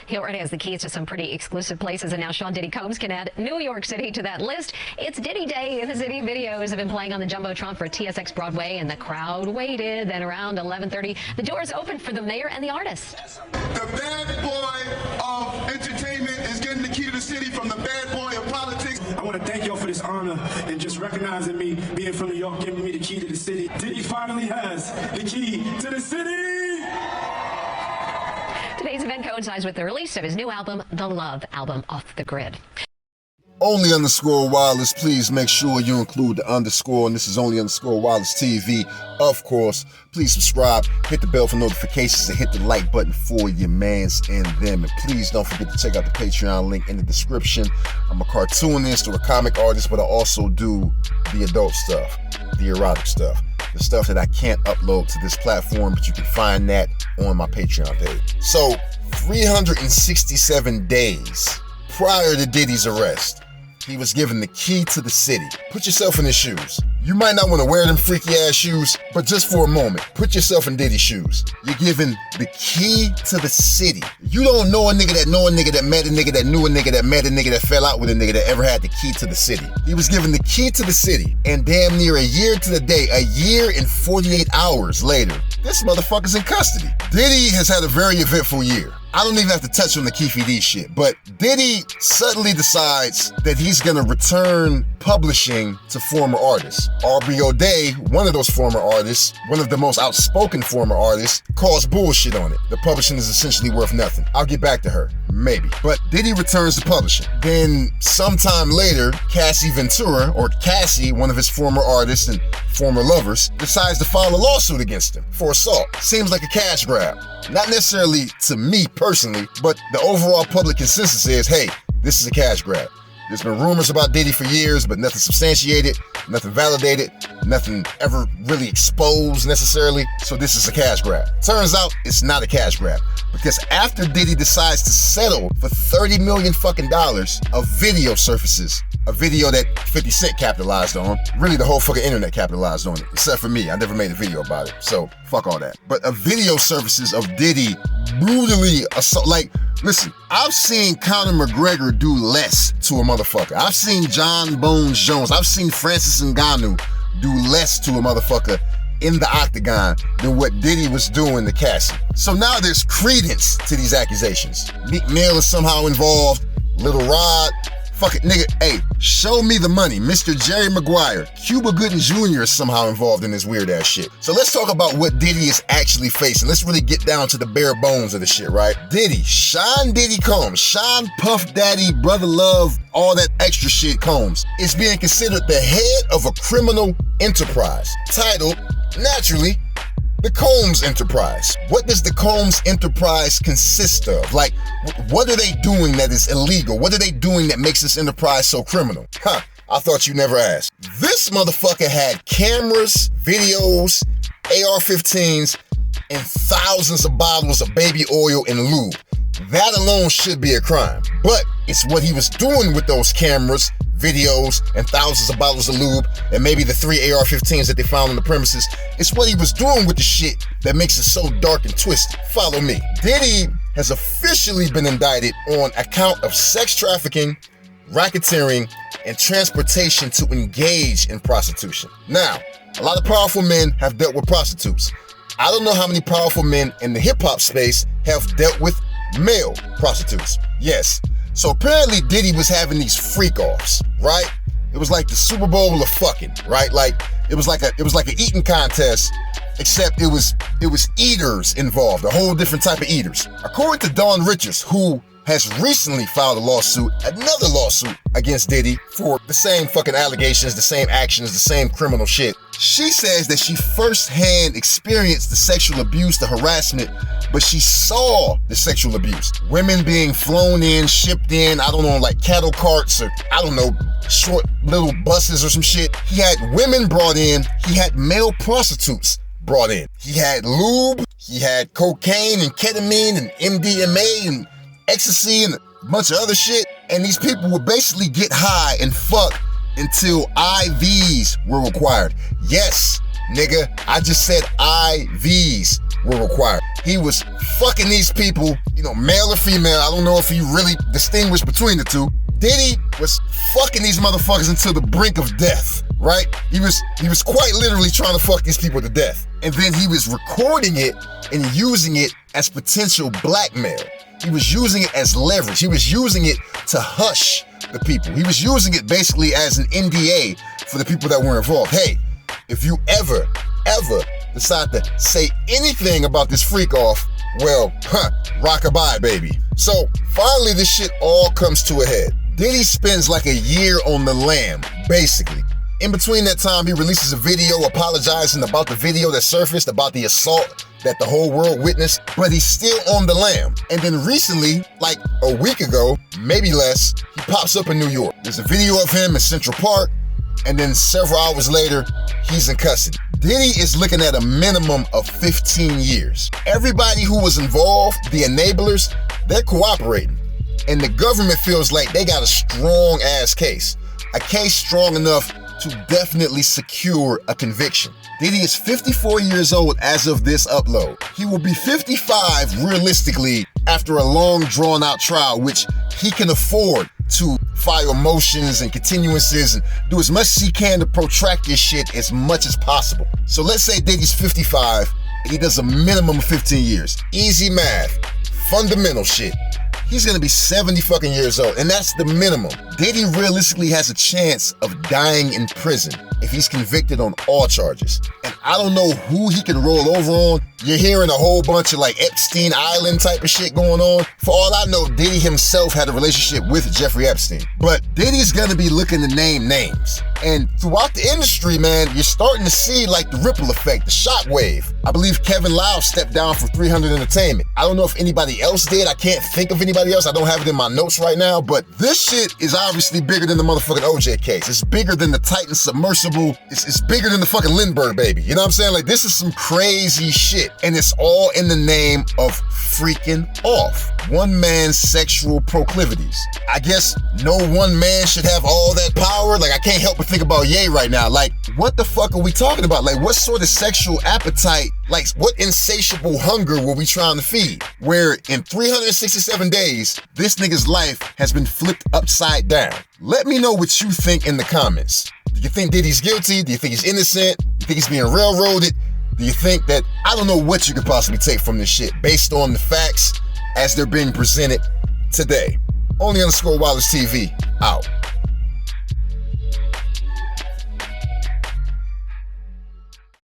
He already has the keys to some pretty exclusive places, and now Sean Diddy Combs can add New York City to that list. It's Diddy Day in the city. Videos have been playing on the Jumbotron for TSX Broadway, and the crowd waited. Then around 11:30, the doors opened for the mayor and the artist. The bad boy of entertainment is getting the key to the city from the bad boy of politics. I want to thank y'all for this honor and just recognizing me, being from New York, giving me the key to the city. Diddy finally has the key to the city. Today's event coincides with the release of his new album, The Love Album, Off the Grid. Only underscore wireless. Please make sure you include the underscore, and this is only underscore wireless TV. Of course, please subscribe, hit the bell for notifications, and hit the like button for your mans and them. And please don't forget to check out the Patreon link in the description. I'm a cartoonist or a comic artist, but I also do the adult stuff, the erotic stuff, the stuff that I can't upload to this platform, but you can find that on my Patreon page. So 367 days prior to Diddy's arrest, he was given the key to the city. Put yourself in his shoes. You might not want to wear them freaky ass shoes, but just for a moment, put yourself in Diddy's shoes. You're given the key to the city. You don't know a nigga that know a nigga that met a nigga that knew a nigga that met a nigga that fell out with a nigga that ever had the key to the city. He was given the key to the city, and damn near a year to the day, a year and 48 hours later, this motherfucker's in custody. Diddy has had a very eventful year. I don't even have to touch on the Keefy D shit, but Diddy suddenly decides that he's gonna return publishing to former artists. Aubrey O'Day, one of those former artists, one of the most outspoken former artists, calls bullshit on it. The publishing is essentially worth nothing. I'll get back to her, maybe. But Diddy returns to publishing. Then sometime later, Cassie Ventura, or Cassie, one of his former artists and former lovers, decides to file a lawsuit against him for assault. Seems like a cash grab. Not necessarily to me personally, but the overall public consensus is, hey, this is a cash grab. There's been rumors about Diddy for years, but nothing substantiated, nothing validated, nothing ever really exposed necessarily, so this is a cash grab. Turns out it's not a cash grab, because after Diddy decides to settle for $30 million fucking dollars, a video surfaces, a video that 50 Cent capitalized on, really the whole fucking internet capitalized on it, except for me. I never made a video about it, so fuck all that. But a video surfaces of Diddy brutally assault, like, listen, I've seen Conor McGregor do less to a motherfucker. I've seen John Bones Jones, I've seen Francis Ngannou do less to a motherfucker in the octagon than what Diddy was doing to Cassie. So now there's credence to these accusations. Meek Mill is somehow involved, Little Rod, fuck it, nigga, hey, show me the money. Mr. Jerry Maguire, Cuba Gooding Jr. is somehow involved in this weird ass shit. So let's talk about what Diddy is actually facing. Let's really get down to the bare bones of the shit, right? Diddy, Sean Diddy Combs, Sean Puff Daddy, Brother Love, all that extra shit Combs, is being considered the head of a criminal enterprise titled, naturally, the Combs Enterprise. What does the Combs Enterprise consist of? Like, what are they doing that is illegal? What are they doing that makes this enterprise so criminal? Huh, I thought you never asked. This motherfucker had cameras, videos, AR-15s, and thousands of bottles of baby oil and lube. That alone should be a crime. But it's what he was doing with those cameras, videos, and thousands of bottles of lube, and maybe the 3 AR-15s that they found on the premises. It's what he was doing with the shit that makes it so dark and twisted. Follow me. Diddy has officially been indicted on account of sex trafficking, racketeering, and transportation to engage in prostitution. Now, a lot of powerful men have dealt with prostitutes. I don't know how many powerful men in the hip-hop space have dealt with male prostitutes. Yes. So apparently Diddy was having these freak-offs, right? It was like the Super Bowl of fucking, right? Like it was like an eating contest, except it was eaters involved, a whole different type of eaters. According to Dawn Richards, who has recently filed another lawsuit against Diddy for the same fucking allegations, the same actions, the same criminal shit. She says that she firsthand experienced the sexual abuse, the harassment, but she saw the sexual abuse. Women being flown in, shipped in, I don't know, like cattle carts or, I don't know, short little buses or some shit. He had women brought in, he had male prostitutes brought in. He had lube, he had cocaine and ketamine and MDMA and ecstasy and a bunch of other shit. And these people would basically get high and fuck until IVs were required. Yes, nigga, I just said IVs. were required. He was fucking these people, you know, male or female. I don't know if he really distinguished between the two. Diddy was fucking these motherfuckers until the brink of death, right? He was quite literally trying to fuck these people to death. And then he was recording it and using it as potential blackmail. He was using it as leverage. He was using it to hush the people. He was using it basically as an NDA for the people that were involved. Hey, if you ever decide to say anything about this freak off, well, rockabye, baby. So finally, this shit all comes to a head. Diddy spends like a year on the lam, basically. In between that time, he releases a video apologizing about the video that surfaced about the assault that the whole world witnessed, but he's still on the lam. And then recently, like a week ago, maybe less, he pops up in New York. There's a video of him in Central Park, and then several hours later, he's in custody. Diddy is looking at a minimum of 15 years. Everybody who was involved, the enablers, they're cooperating. And the government feels like they got a strong ass case. A case strong enough to definitely secure a conviction. Diddy is 54 years old as of this upload. He will be 55 realistically after a long drawn out trial, which he can afford to file motions and continuances and do as much as he can to protract this shit as much as possible. So let's say Diddy's 55 and he does a minimum of 15 years. Easy math, fundamental shit. He's gonna be 70 fucking years old, and that's the minimum. Diddy realistically has a chance of dying in prison if he's convicted on all charges. And I don't know who he can roll over on. You're hearing a whole bunch of like Epstein Island type of shit going on. For all I know, Diddy himself had a relationship with Jeffrey Epstein. But Diddy's gonna be looking to name names. And throughout the industry, man, you're starting to see like the ripple effect, the shockwave. I believe Kevin Lau stepped down from 300 Entertainment. I don't know if anybody else did. I can't think of anybody else. I don't have it in my notes right now, but this shit is obviously bigger than the motherfucking OJ case. It's bigger than the Titan submersible. It's bigger than the fucking Lindbergh baby. You know what I'm saying? Like, this is some crazy shit. And it's all in the name of freaking off. One man's sexual proclivities. I guess no one man should have all that power. Like, I can't help but think about Ye right now. Like, what the fuck are we talking about? Like, what sort of sexual appetite, like, what insatiable hunger were we trying to feed? Where in 367 days, this nigga's life has been flipped upside down. Let me know what you think in the comments. Do you think Diddy's guilty? Do you think he's innocent? Do you think he's being railroaded? Do you think that, I don't know what you could possibly take from this shit based on the facts as they're being presented today. Only _Wallace TV, out.